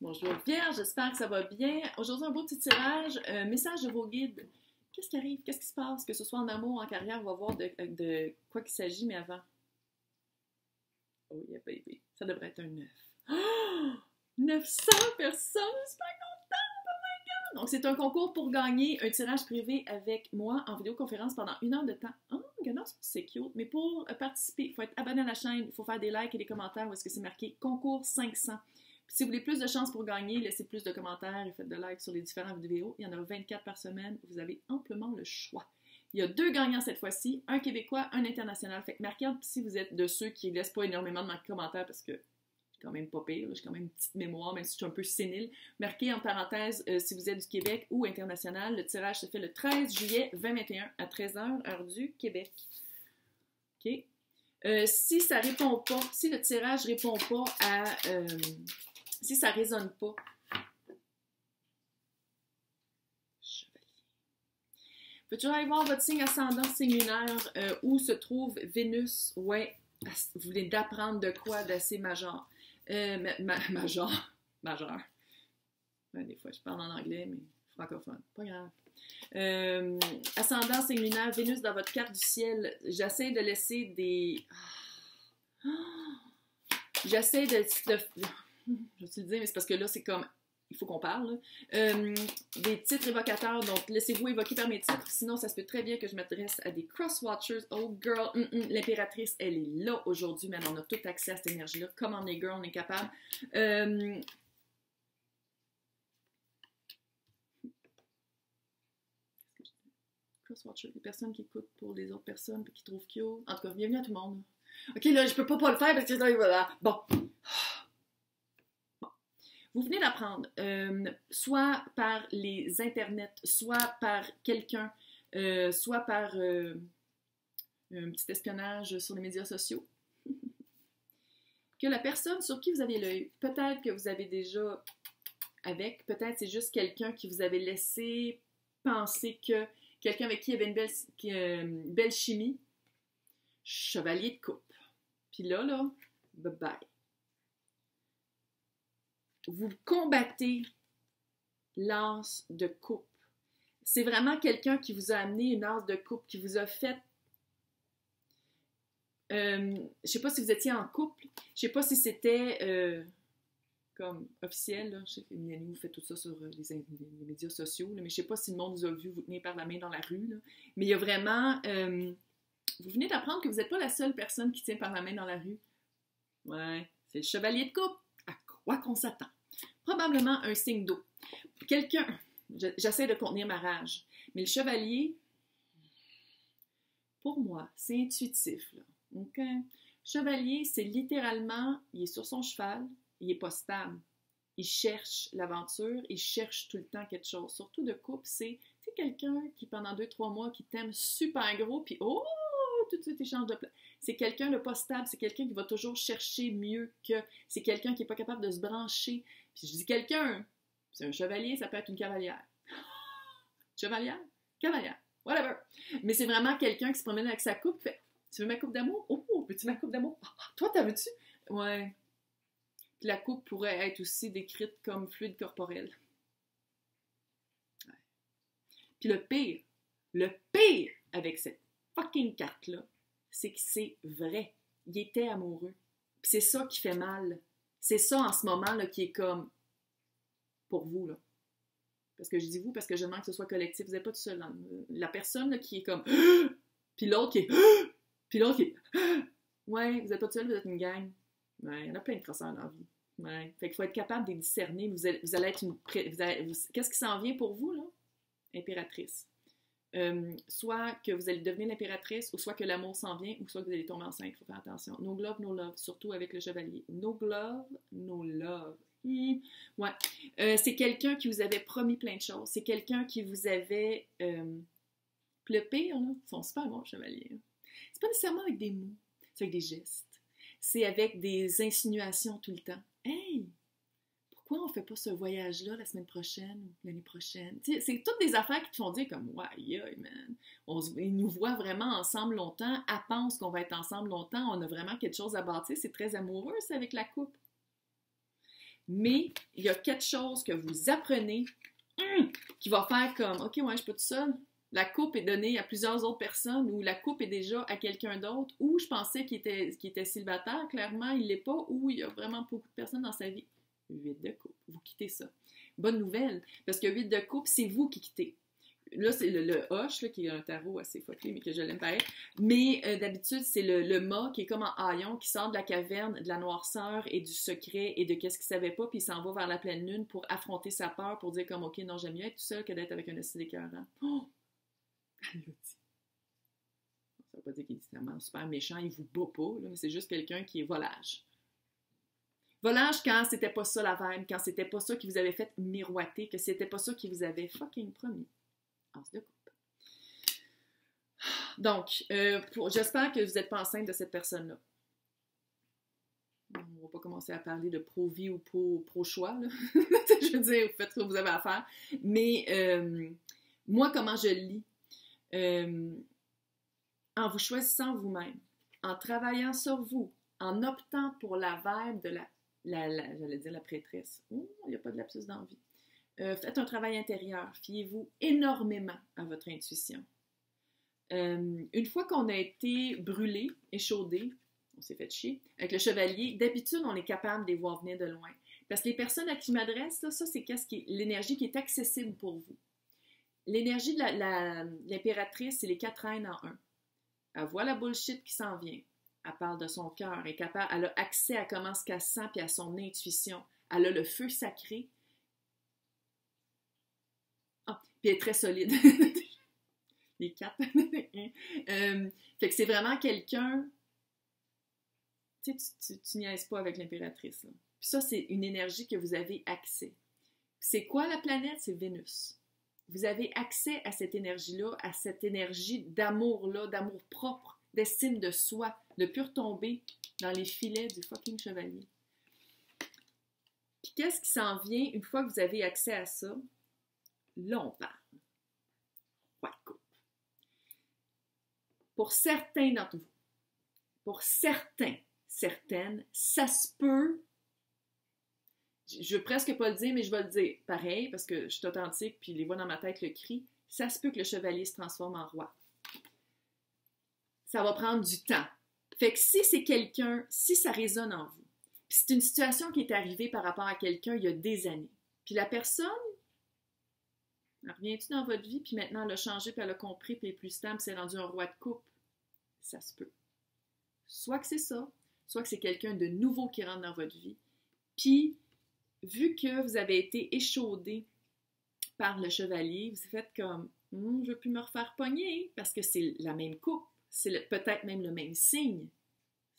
Bonjour Vierge, j'espère que ça va bien. Aujourd'hui, un beau petit tirage, message de vos guides. Qu'est-ce qui arrive? Qu'est-ce qui se passe? Que ce soit en amour, en carrière, on va voir de quoi qu'il s'agit, mais avant. Oh yeah, baby. Ça devrait être un 9. Oh! 900 personnes! Je suis pas contente! Oh my God! Donc, c'est un concours pour gagner un tirage privé avec moi en vidéoconférence pendant 1 heure de temps. Oh, regardez, c'est cute. Mais pour participer, il faut être abonné à la chaîne, il faut faire des likes et des commentaires où est-ce que c'est marqué concours 500. Puis si vous voulez plus de chances pour gagner, laissez plus de commentaires et faites de likes sur les différentes vidéos. Il y en a 24 par semaine. Vous avez amplement le choix. Il y a 2 gagnants cette fois-ci, un Québécois, un international. Fait que marquez si vous êtes de ceux qui ne laissent pas énormément de commentaires parce que c'est quand même pas pire. J'ai quand même une petite mémoire, même si je suis un peu sénile. Marquez en parenthèse si vous êtes du Québec ou international. Le tirage se fait le 13 juillet 2021 à 13h, heure du Québec. OK? Si ça répond pas, si le tirage répond pas à... si ça résonne pas, faut toujours aller voir votre signe ascendant, signe lunaire, où se trouve Vénus. Ouais, vous voulez d'apprendre de quoi d'assez majeur. Majeur. Ouais, des fois, je parle en anglais, mais francophone. Pas grave. Ascendant, signe lunaire, Vénus dans votre carte du ciel. J'essaie de laisser des... J'essaie de... Je vais te le dire, mais c'est parce que là, c'est comme... Il faut qu'on parle. Des titres évocateurs, donc laissez-vous évoquer par mes titres. Sinon, ça se peut très bien que je m'adresse à des cross-watchers. Oh, girl, l'impératrice, elle est là aujourd'hui, mais on a tout accès à cette énergie-là. Comme on est girl, on est capable. Cross-watchers, les personnes qui écoutent pour les autres personnes et qui trouvent cute. En tout cas, bienvenue à tout le monde. Ok, là, je peux pas le faire parce que voilà. Bon. Vous venez d'apprendre, soit par les internets, soit par quelqu'un, soit par un petit espionnage sur les médias sociaux, que la personne sur qui vous avez l'œil, peut-être que vous avez déjà avec, peut-être c'est juste quelqu'un qui vous avait laissé penser que quelqu'un avec qui il y avait une belle chimie, chevalier de coupe. Puis là, bye-bye. Vous combattez l'as de coupe. C'est vraiment quelqu'un qui vous a amené une as de coupe, qui vous a fait... je ne sais pas si vous étiez en couple, je ne sais pas si c'était comme officiel, là. Je sais que Miani vous fait tout ça sur les médias sociaux, là, mais je ne sais pas si le monde vous a vu vous tenir par la main dans la rue, là. Mais il y a vraiment... vous venez d'apprendre que vous n'êtes pas la seule personne qui tient par la main dans la rue. Ouais, c'est le chevalier de coupe. À quoi qu'on s'attend? Probablement un signe d'eau. Quelqu'un, j'essaie de contenir ma rage, mais le chevalier, pour moi, c'est intuitif, là. OK? Chevalier, c'est littéralement, il est sur son cheval, il n'est pas stable. Il cherche l'aventure, il cherche tout le temps quelque chose. Surtout de couple, c'est quelqu'un qui, pendant 2-3 mois, qui t'aime super gros, puis oh, tout de suite, il change de place. C'est quelqu'un de pas stable, c'est quelqu'un qui va toujours chercher mieux que... C'est quelqu'un qui n'est pas capable de se brancher. Puis je dis quelqu'un, c'est un chevalier, ça peut être une cavalière. Chevalière? Cavalière. Whatever. Mais c'est vraiment quelqu'un qui se promène avec sa coupe, fait, tu veux ma coupe d'amour? Oh, veux-tu ma coupe d'amour? Toi, t'as veux-tu? Ouais. Puis la coupe pourrait être aussi décrite comme fluide corporel. Ouais. Puis le pire avec cette fucking carte-là, c'est que c'est vrai. Il était amoureux. Puis c'est ça qui fait mal. C'est ça en ce moment là, qui est comme pour vous. Là. Parce que je dis vous, parce que je demande que ce soit collectif. Vous n'êtes pas tout seul. La personne là, qui est comme puis l'autre qui est puis l'autre qui est ouais, vous n'êtes pas tout seul, vous êtes une gang. Ouais, il y en a plein de crosseurs dans la vie. Ouais. Fait qu'il faut être capable de les discerner. Vous allez être une... Qu'est-ce qui s'en vient pour vous, là? Impératrice. Soit que vous allez devenir l'impératrice, ou soit que l'amour s'en vient, ou soit que vous allez tomber enceinte. Il faut faire attention. No glove, no love, surtout avec le chevalier. No glove, no love. Ouais. C'est quelqu'un qui vous avait promis plein de choses. C'est quelqu'un qui vous avait... le pire, là, ils sont super bons, chevaliers. C'est pas nécessairement avec des mots, c'est avec des gestes. C'est avec des insinuations tout le temps. Hey! Pourquoi on ne fait pas ce voyage-là la semaine prochaine ou l'année prochaine? T'sais, c'est toutes des affaires qui te font dire comme « Ouais, yeah, man! » Ils nous voient vraiment ensemble longtemps, elle pense qu'on va être ensemble longtemps, on a vraiment quelque chose à bâtir, c'est très amoureux, c'est avec la coupe. Mais il y a quelque chose que vous apprenez qui va faire comme, OK, ouais, je suis pas toute seule. La coupe est donnée à plusieurs autres personnes ou la coupe est déjà à quelqu'un d'autre ou je pensais qu'il était célibataire, clairement, il l'est pas ou il y a vraiment beaucoup de personnes dans sa vie. 8 de coupe, vous quittez ça. Bonne nouvelle, parce que 8 de coupe, c'est vous qui quittez. Là, c'est le Hoche, là, qui est un tarot assez fucké, mais que je l'aime pareil. Mais d'habitude, c'est le mât qui est comme en haillon, qui sort de la caverne, de la noirceur et du secret et de qu'est-ce qu'il savait pas, puis il s'en va vers la pleine lune pour affronter sa peur, pour dire comme, OK, non, j'aime mieux être tout seul que d'être avec un esti d'écœurant. Oh! Elle l'a dit. Ça veut pas dire qu'il est vraiment super méchant, il vous bat pas, là, mais c'est juste quelqu'un qui est volage. Volage quand c'était pas ça la vibe, quand c'était pas ça qui vous avait fait miroiter, que c'était pas ça qui vous avait fucking promis. As de coupe. Donc, j'espère que vous n'êtes pas enceinte de cette personne-là. On ne va pas commencer à parler de pro-vie ou pro-choix. Je veux dire, vous faites ce que vous avez à faire. Mais moi, comment je le lis? En vous choisissant vous-même, en travaillant sur vous, en optant pour la vibe de j'allais dire la prêtresse. Il n'y a pas de lapsus d'envie. Faites un travail intérieur. Fiez-vous énormément à votre intuition. Une fois qu'on a été brûlé, échaudé, on s'est fait chier, avec le chevalier, d'habitude, on est capable de les voir venir de loin. Parce que les personnes à qui je m'adresse, ça c'est l'énergie qui est accessible pour vous. L'énergie de l'impératrice, c'est les 4 reines en un. Elle voit la bullshit qui s'en vient. Elle parle de son cœur. Elle a accès à comment ce qu'elle sent puis à son intuition. Elle a le feu sacré. Ah, puis elle est très solide. Les 4. Fait que c'est vraiment quelqu'un... Tu niaises pas avec l'impératrice. Là. Puis ça, c'est une énergie que vous avez accès. C'est quoi la planète? C'est Vénus. Vous avez accès à cette énergie-là, à cette énergie d'amour-là, d'amour propre, d'estime de soi, de plus retomber dans les filets du fucking chevalier. Puis qu'est-ce qui s'en vient une fois que vous avez accès à ça? Là, on parle. Ouais, cool. Pour certains d'entre vous, pour certaines, ça se peut, je veux presque pas le dire, mais je vais le dire pareil, parce que je suis authentique, puis les voix dans ma tête le crient, ça se peut que le chevalier se transforme en roi. Ça va prendre du temps. Fait que si c'est quelqu'un, si ça résonne en vous, puis c'est une situation qui est arrivée par rapport à quelqu'un il y a des années, puis la personne, elle revient-tu dans votre vie, puis maintenant elle a changé, puis elle a compris, puis elle est plus stable, puis c'est rendu un roi de coupe, ça se peut. Soit que c'est ça, soit que c'est quelqu'un de nouveau qui rentre dans votre vie, puis vu que vous avez été échaudé par le chevalier, vous faites comme je ne veux plus me refaire pogner parce que c'est la même coupe, c'est peut-être même le même signe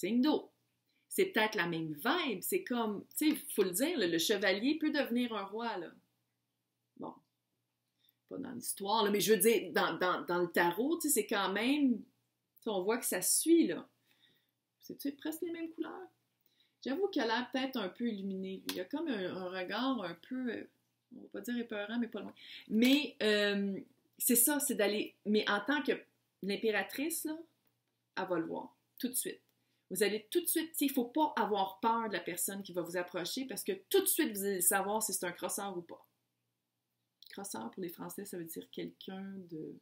d'eau. C'est peut-être la même vibe, c'est comme, tu sais, il faut le dire, le chevalier peut devenir un roi, là. Bon, pas dans l'histoire, là, mais je veux dire, dans le tarot, tu sais, c'est quand même, on voit que ça suit, là. C'est presque les mêmes couleurs. J'avoue qu'il a l'air peut-être un peu illuminé. Il y a comme un regard un peu, on va pas dire épeurant, mais pas loin. Mais c'est ça, c'est d'aller... Mais en tant que l'impératrice, là, elle va le voir, tout de suite. Vous allez tout de suite... Il ne faut pas avoir peur de la personne qui va vous approcher parce que tout de suite, vous allez savoir si c'est un crosseur ou pas. Crosseur, pour les Français, ça veut dire quelqu'un de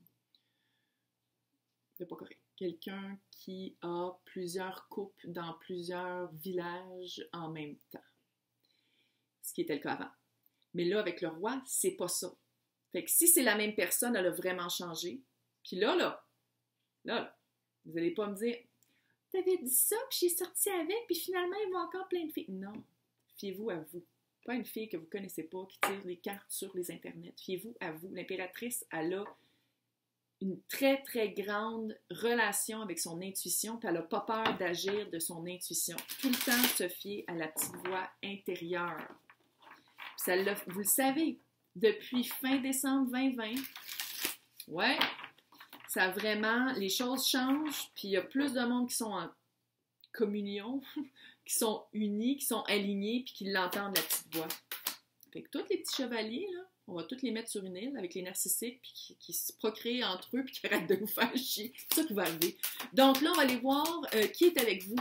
pas correct. Quelqu'un qui a plusieurs coupes dans plusieurs villages en même temps. Ce qui était le cas avant. Mais là, avec le roi, c'est pas ça. Fait que si c'est la même personne, elle a vraiment changé. Puis là, vous n'allez pas me dire « T'avais dit ça, puis j'ai sorti avec, puis finalement, il va encore plein de filles. » Non, fiez-vous à vous. Pas une fille que vous ne connaissez pas, qui tire les cartes sur les internets. Fiez-vous à vous. L'impératrice, elle a une très, très grande relation avec son intuition, puis elle n'a pas peur d'agir de son intuition. Tout le temps se fier à la petite voix intérieure. Puis vous le savez, depuis fin décembre 2020, ouais, ça a vraiment, les choses changent, puis il y a plus de monde qui sont en communion, qui sont unis, qui sont alignés, puis qui l'entendent, la petite voix. Fait que tous les petits chevaliers, là, on va tous les mettre sur une île avec les narcissiques puis qui se procréent entre eux puis qui arrêtent de nous faire chier. C'est ça qui va arriver. Donc là, on va aller voir qui est avec vous,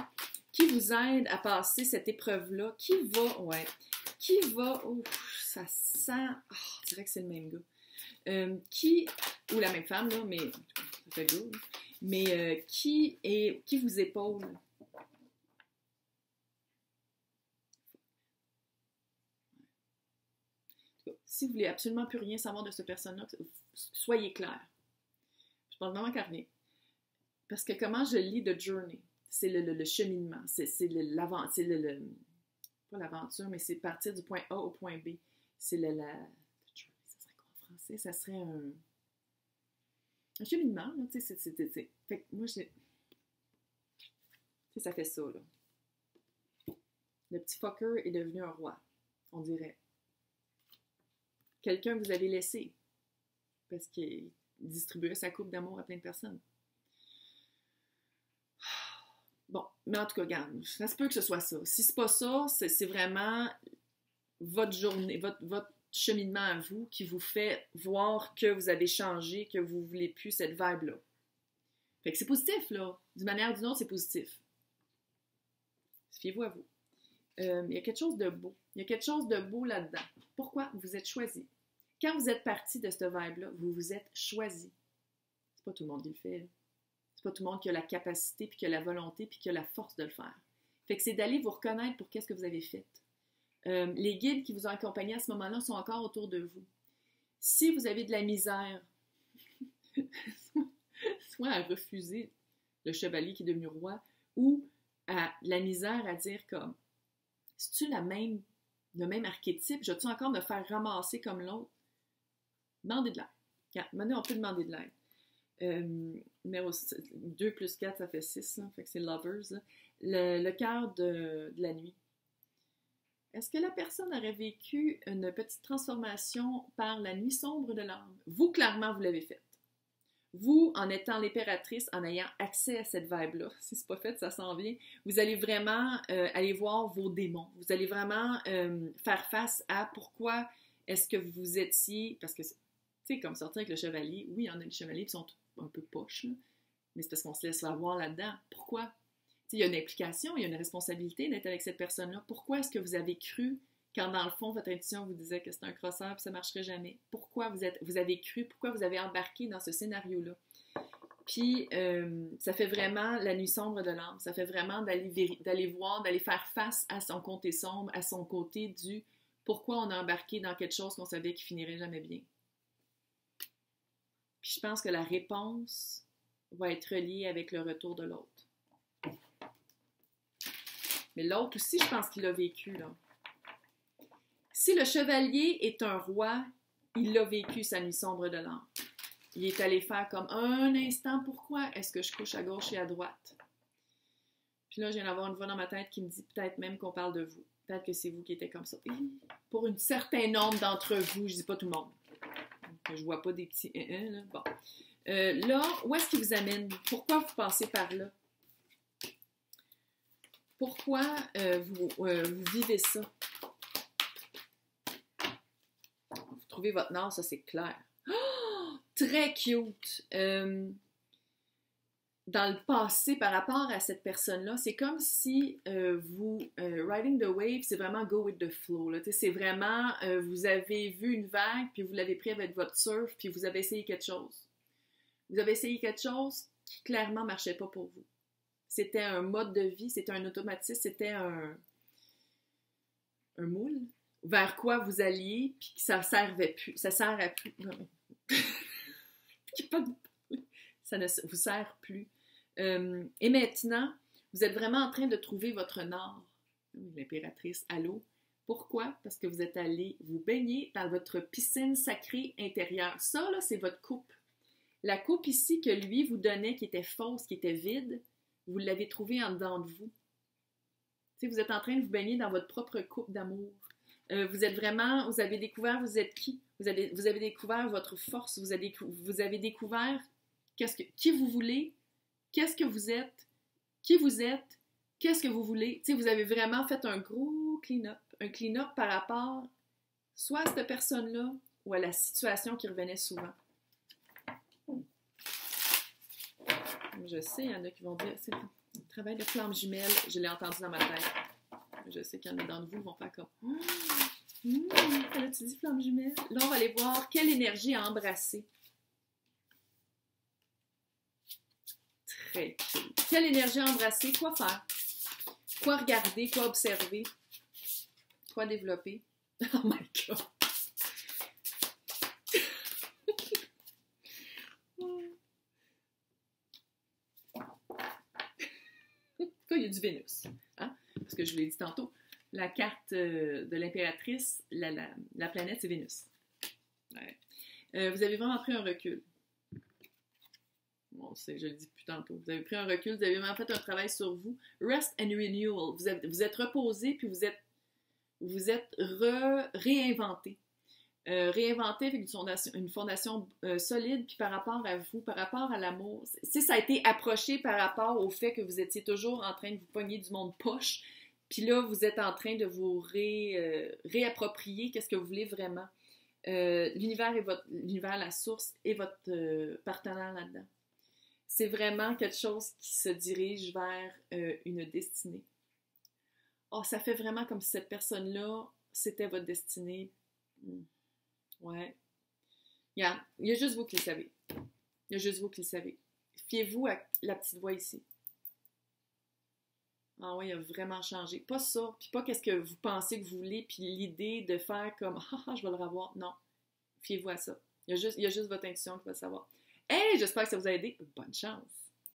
qui vous aide à passer cette épreuve-là, qui va... Ouais. qui va... Oh, ça sent... Oh, on dirait que c'est le même gars. Ou la même femme, là, mais... Ça fait gars, là. Mais qui vous épaule? Si vous voulez absolument plus rien savoir de cette personne-là, soyez clair. Je pense vraiment qu'à rien. Parce que comment je lis The Journey, c'est le cheminement, c'est pas l'aventure, mais c'est partir du point A au point B. C'est ça serait quoi en français? Ça serait un cheminement, là, tu sais, fait que moi, tu sais, ça fait ça, là. Le petit fucker est devenu un roi, on dirait. Quelqu'un que vous avez laissé, parce qu'il distribuait sa coupe d'amour à plein de personnes. Bon, mais en tout cas, regarde, ça se peut que ce soit ça. Si c'est pas ça, c'est vraiment votre journée, votre cheminement à vous qui vous fait voir que vous avez changé, que vous ne voulez plus cette vibe-là. Fait que c'est positif, là. D'une manière ou d'une autre, c'est positif. Fiez-vous à vous. Il y a quelque chose de beau. Il y a quelque chose de beau là-dedans. Pourquoi? Vous êtes choisi. Quand vous êtes parti de cette vibe-là, vous vous êtes choisi. C'est pas tout le monde qui le fait, là. C'est pas tout le monde qui a la capacité, puis qui a la volonté, puis qui a la force de le faire. Fait que c'est d'aller vous reconnaître pour qu'est-ce que vous avez fait. Les guides qui vous ont accompagné à ce moment-là sont encore autour de vous. Si vous avez de la misère, soit à refuser le chevalier qui est devenu roi, ou à la misère à dire comme, c'est-tu le même archétype? Je dois-tu encore me faire ramasser comme l'autre? Demandez de l'aide. Maintenant, on peut demander de l'aide. Numéro 2 plus 4, ça fait 6, là, fait que c'est Lovers. Là. Le cœur de la nuit. Est-ce que la personne aurait vécu une petite transformation par la nuit sombre de l'âme? Vous, clairement, vous l'avez faite. Vous, en étant l'impératrice, en ayant accès à cette vibe-là, si c'est pas fait, ça s'en vient, vous allez vraiment aller voir vos démons. Vous allez vraiment faire face à pourquoi est-ce que vous étiez... Parce que, tu sais, comme sortir avec le chevalier, oui, il y en a des chevaliers qui sont un peu poches, là, mais c'est parce qu'on se laisse avoir là-dedans. Pourquoi? Il y a une implication, il y a une responsabilité d'être avec cette personne-là. Pourquoi est-ce que vous avez cru quand, dans le fond, votre intuition vous disait que c'est un crosseur et que ça ne marcherait jamais? Pourquoi vous avez cru? Pourquoi vous avez embarqué dans ce scénario-là? Puis, ça fait vraiment la nuit sombre de l'âme. Ça fait vraiment d'aller voir, d'aller faire face à son côté sombre, à son côté du pourquoi on a embarqué dans quelque chose qu'on savait qui finirait jamais bien. Puis, je pense que la réponse va être reliée avec le retour de l'autre. Mais l'autre aussi, je pense qu'il l'a vécu, là. Si le chevalier est un roi, il l'a vécu, sa nuit sombre de l'âme. Il est allé faire comme un instant, pourquoi est-ce que je couche à gauche et à droite? Puis là, je viens d'avoir une voix dans ma tête qui me dit peut-être même qu'on parle de vous. Peut-être que c'est vous qui étiez comme ça. Pour un certain nombre d'entre vous, je dis pas tout le monde. Je vois pas des petits là. Bon. Là, où est-ce qu'il vous amène? Pourquoi vous passez par là? Pourquoi vous vivez ça? Vous trouvez votre nord, ça c'est clair. Oh, très cute! Dans le passé, par rapport à cette personne-là, c'est comme si riding the wave, c'est vraiment go with the flow. Là. C'est vraiment, vous avez vu une vague, puis vous l'avez pris avec votre surf, puis vous avez essayé quelque chose. Vous avez essayé quelque chose qui clairement ne marchait pas pour vous. C'était un mode de vie, c'était un automatisme, c'était un moule vers quoi vous alliez, puis que ça servait plus, ça sert à plus. Ça ne vous sert plus. Et maintenant, vous êtes vraiment en train de trouver votre nord. L'impératrice, allô? Pourquoi? Parce que vous êtes allé vous baigner dans votre piscine sacrée intérieure. Ça, là, c'est votre coupe. La coupe ici que lui vous donnait, qui était fausse, qui était vide, vous l'avez trouvée en dedans de vous. T'sais, vous êtes en train de vous baigner dans votre propre coupe d'amour. Vous avez découvert vous êtes qui. Vous avez découvert votre force. Vous avez découvert qui vous voulez, qu'est-ce que vous êtes, qui vous êtes, qu'est-ce que vous voulez. T'sais, vous avez vraiment fait un gros clean-up. Un clean-up par rapport soit à cette personne-là ou à la situation qui revenait souvent. Je sais, il y en a qui vont dire, c'est le travail de flamme jumelle, je l'ai entendu dans ma tête. Je sais qu'il y en a d'entre vous qui vont faire comme ça l'a-tu dit, flamme jumelle? Là, on va aller voir quelle énergie à embrasser. Très cool. Quelle énergie à embrasser? Quoi faire? Quoi regarder? Quoi observer? Quoi développer? Oh my God! Il y a du Vénus. Hein? Parce que je vous l'ai dit tantôt, la carte de l'impératrice, la planète, c'est Vénus. Ouais. Vous avez vraiment pris un recul. Bon, je le dis plus tantôt. Vous avez pris un recul, vous avez vraiment fait un travail sur vous. Rest and renewal. Vous êtes reposé, puis vous êtes réinventé. Réinventé avec une fondation solide, puis par rapport à vous, par rapport à l'amour. Si ça a été approché par rapport au fait que vous étiez toujours en train de vous pogner du monde poche, puis là, vous êtes en train de vous réapproprier qu'est-ce que vous voulez vraiment. L'univers, la source, est votre partenaire là-dedans. C'est vraiment quelque chose qui se dirige vers une destinée. Oh, ça fait vraiment comme si cette personne-là, c'était votre destinée. Ouais. Il y a juste vous qui le savez. Il y a juste vous qui le savez. Fiez-vous à la petite voix ici. Ah oui, il a vraiment changé. Pas ça, puis pas qu'est-ce que vous pensez que vous voulez, puis l'idée de faire comme « Ah, je vais le revoir ». Non, fiez-vous à ça. Il y a juste votre intuition qui va le savoir. Hey, j'espère que ça vous a aidé. Bonne chance!